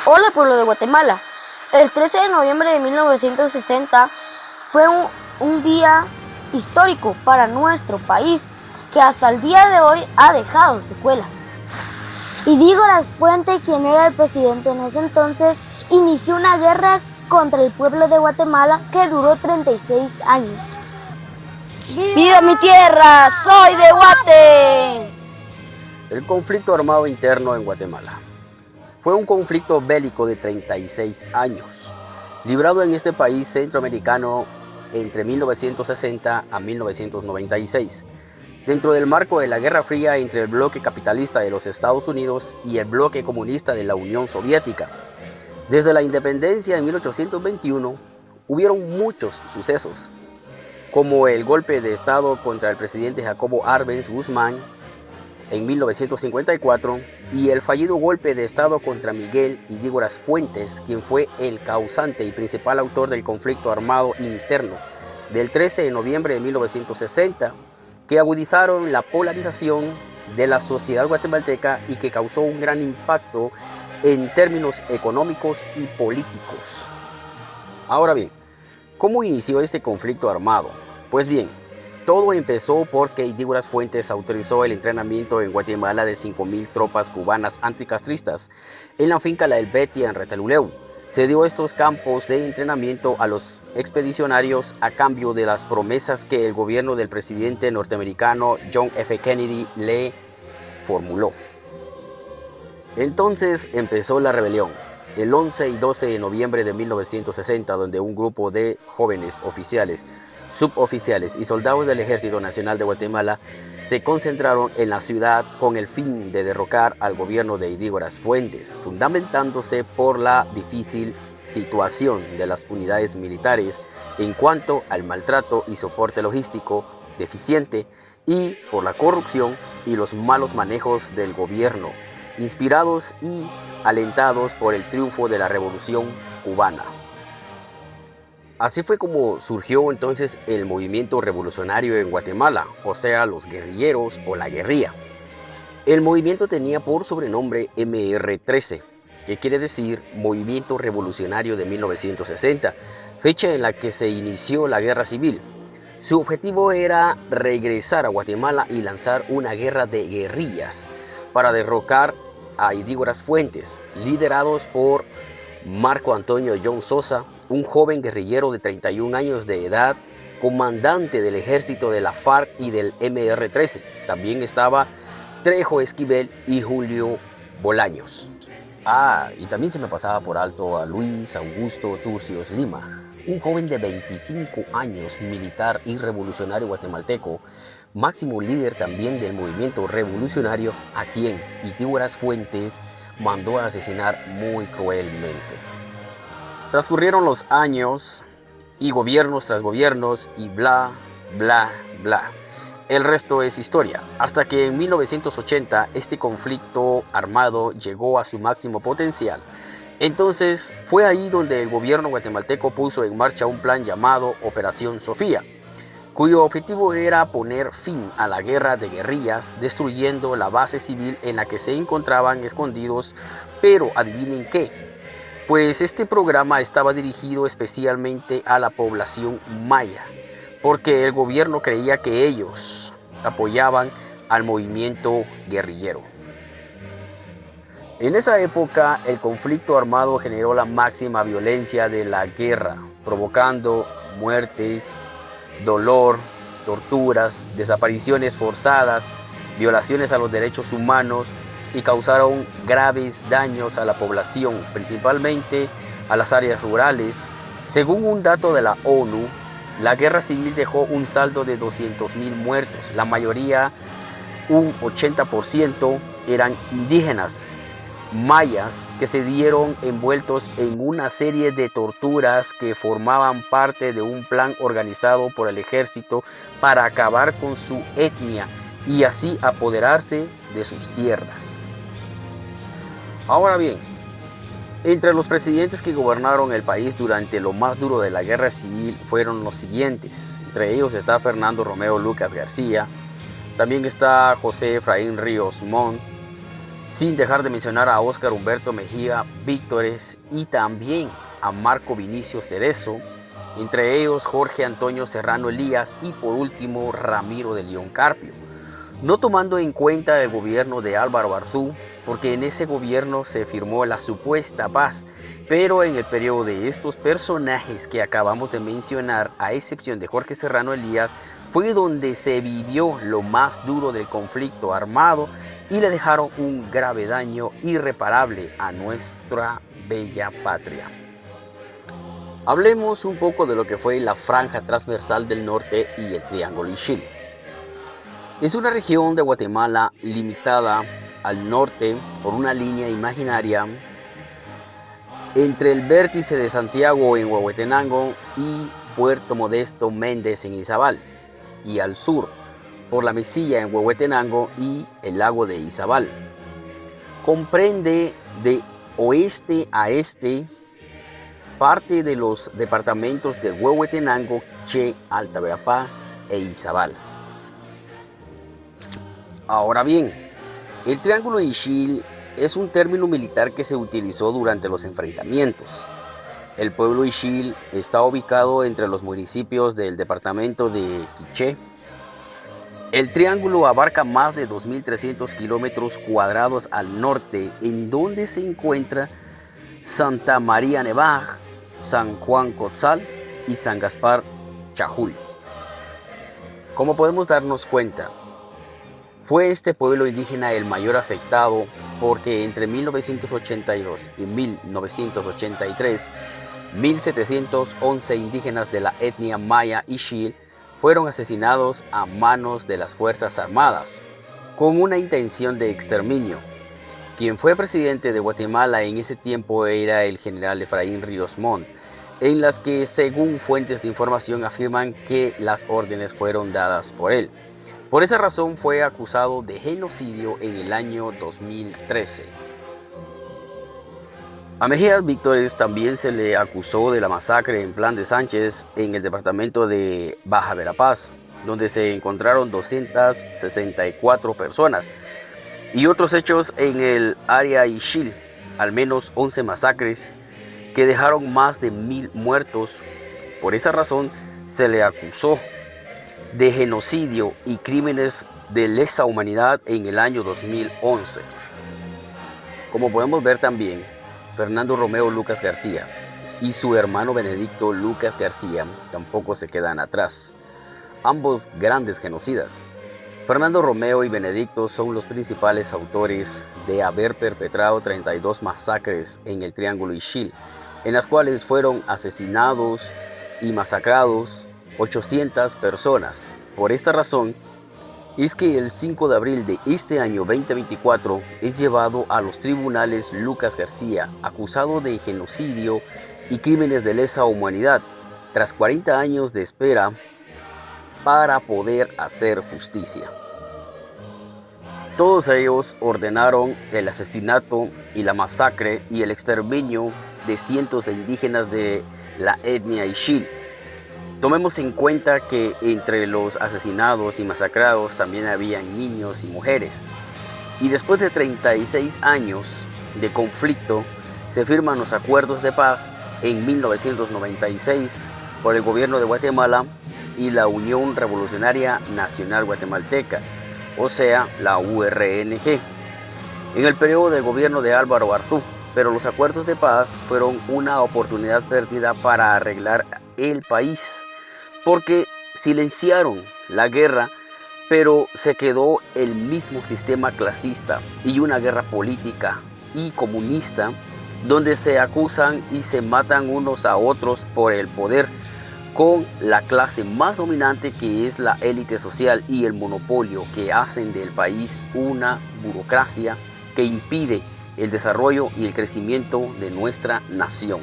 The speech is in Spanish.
Hola, pueblo de Guatemala. El 13 de noviembre de 1960 fue un día histórico para nuestro país que hasta el día de hoy ha dejado secuelas. Y Dígoras Fuente, quien era el presidente en ese entonces, inició una guerra contra el pueblo de Guatemala que duró 36 años. ¡Viva mi tierra! ¡Soy de Guate! El conflicto armado interno en Guatemala fue un conflicto bélico de 36 años, librado en este país centroamericano entre 1960 a 1996, dentro del marco de la Guerra Fría entre el bloque capitalista de los Estados Unidos y el bloque comunista de la Unión Soviética. Desde la independencia en 1821, hubieron muchos sucesos, como el golpe de Estado contra el presidente Jacobo Arbenz Guzmán en 1954 y el fallido golpe de Estado contra Miguel y Dígoras Fuentes, quien fue el causante y principal autor del conflicto armado interno del 13 de noviembre de 1960, que agudizaron la polarización de la sociedad guatemalteca y que causó un gran impacto en términos económicos y políticos. Ahora bien, ¿cómo inició este conflicto armado? Pues bien, todo empezó porque Dígoras Fuentes autorizó el entrenamiento en Guatemala de 5,000 tropas cubanas anticastristas en la finca La Helvetia en Retalhuleu. Se dio estos campos de entrenamiento a los expedicionarios a cambio de las promesas que el gobierno del presidente norteamericano John F. Kennedy le formuló. Entonces empezó la rebelión, el 11 y 12 de noviembre de 1960, donde un grupo de jóvenes oficiales, suboficiales y soldados del Ejército Nacional de Guatemala se concentraron en la ciudad con el fin de derrocar al gobierno de Dígoras Fuentes, fundamentándose por la difícil situación de las unidades militares en cuanto al maltrato y soporte logístico deficiente y por la corrupción y los malos manejos del gobierno, inspirados y alentados por el triunfo de la Revolución Cubana. Así fue como surgió entonces el movimiento revolucionario en Guatemala, o sea, los guerrilleros o la guerrilla. El movimiento tenía por sobrenombre MR13, que quiere decir Movimiento Revolucionario de 1960, fecha en la que se inició la guerra civil. Su objetivo era regresar a Guatemala y lanzar una guerra de guerrillas para derrocar a Dígoras Fuentes, liderados por Marco Antonio John Sosa, un joven guerrillero de 31 años de edad, comandante del ejército de la FARC y del MR13. También estaba Trejo Esquivel y Julio Bolaños. Y también se me pasaba por alto a Luis Augusto Turcios Lima, un joven de 25 años, militar y revolucionario guatemalteco, máximo líder también del movimiento revolucionario, a quien Dígoras Fuentes mandó a asesinar muy cruelmente. Transcurrieron los años y gobiernos tras gobiernos y bla, bla, bla. El resto es historia, hasta que en 1980 este conflicto armado llegó a su máximo potencial. Entonces fue ahí donde el gobierno guatemalteco puso en marcha un plan llamado Operación Sofía, cuyo objetivo era poner fin a la guerra de guerrillas, destruyendo la base civil en la que se encontraban escondidos. Pero adivinen qué, pues este programa estaba dirigido especialmente a la población maya, porque el gobierno creía que ellos apoyaban al movimiento guerrillero. En esa época, el conflicto armado generó la máxima violencia de la guerra, provocando muertes, dolor, torturas, desapariciones forzadas, violaciones a los derechos humanos y causaron graves daños a la población, principalmente a las áreas rurales. Según un dato de la ONU, la guerra civil dejó un saldo de 200,000 muertos. La mayoría, un 80%, eran indígenas mayas que se vieron envueltos en una serie de torturas que formaban parte de un plan organizado por el ejército para acabar con su etnia y así apoderarse de sus tierras. Ahora bien, entre los presidentes que gobernaron el país durante lo más duro de la guerra civil fueron los siguientes. Entre ellos está Fernando Romeo Lucas García, también está José Efraín Ríos Montt, sin dejar de mencionar a Óscar Humberto Mejía Víctores y también a Marco Vinicio Cerezo, entre ellos Jorge Antonio Serrano Elías y por último Ramiro de León Carpio, no tomando en cuenta el gobierno de Álvaro Arzú, porque en ese gobierno se firmó la supuesta paz, pero en el periodo de estos personajes que acabamos de mencionar, a excepción de Jorge Serrano Elías, fue donde se vivió lo más duro del conflicto armado y le dejaron un grave daño irreparable a nuestra bella patria. Hablemos un poco de lo que fue la Franja Transversal del Norte y el Triángulo Ixil. Es una región de Guatemala limitada al norte por una línea imaginaria entre el vértice de Santiago en Huehuetenango y Puerto Modesto Méndez en Izabal, y al sur por la Mesilla en Huehuetenango y el lago de Izabal. Comprende de oeste a este parte de los departamentos de Huehuetenango, Quiché, Alta Verapaz e Izabal. Ahora bien, el Triángulo Ixil es un término militar que se utilizó durante los enfrentamientos. El pueblo Ixil está ubicado entre los municipios del departamento de Quiché. El triángulo abarca más de 2.300 kilómetros cuadrados al norte, en donde se encuentra Santa María Nevaj, San Juan Cotzal y San Gaspar Chajul. Como podemos darnos cuenta, fue este pueblo indígena el mayor afectado porque entre 1982 y 1983, 1.711 indígenas de la etnia maya Ixil fueron asesinados a manos de las Fuerzas Armadas con una intención de exterminio. Quien fue presidente de Guatemala en ese tiempo era el general Efraín Ríos Montt, en las que según fuentes de información afirman que las órdenes fueron dadas por él. Por esa razón fue acusado de genocidio en el año 2013. A Mejías Víctores también se le acusó de la masacre en Plan de Sánchez en el departamento de Baja Verapaz, donde se encontraron 264 personas, y otros hechos en el área Ixil, al menos 11 masacres que dejaron más de 1.000 muertos. Por esa razón se le acusó de genocidio y crímenes de lesa humanidad en el año 2011. Como podemos ver también, Fernando Romeo Lucas García y su hermano Benedicto Lucas García tampoco se quedan atrás, ambos grandes genocidas. Fernando Romeo y Benedicto son los principales autores de haber perpetrado 32 masacres en el Triángulo Ixil, en las cuales fueron asesinados y masacrados 800 personas. Por esta razón es que el 5 de abril de este año 2024 es llevado a los tribunales Lucas García, acusado de genocidio y crímenes de lesa humanidad, tras 40 años de espera para poder hacer justicia. Todos ellos ordenaron el asesinato y la masacre y el exterminio de cientos de indígenas de la etnia Ixil. Tomemos en cuenta que entre los asesinados y masacrados también habían niños y mujeres. Y después de 36 años de conflicto, se firman los acuerdos de paz en 1996 por el gobierno de Guatemala y la Unión Revolucionaria Nacional Guatemalteca, o sea, la URNG, en el periodo del gobierno de Álvaro Arzú. Pero los acuerdos de paz fueron una oportunidad perdida para arreglar el país, porque silenciaron la guerra, pero se quedó el mismo sistema clasista y una guerra política y comunista, donde se acusan y se matan unos a otros por el poder, con la clase más dominante, que es la élite social, y el monopolio que hacen del país una burocracia que impide el desarrollo y el crecimiento de nuestra nación.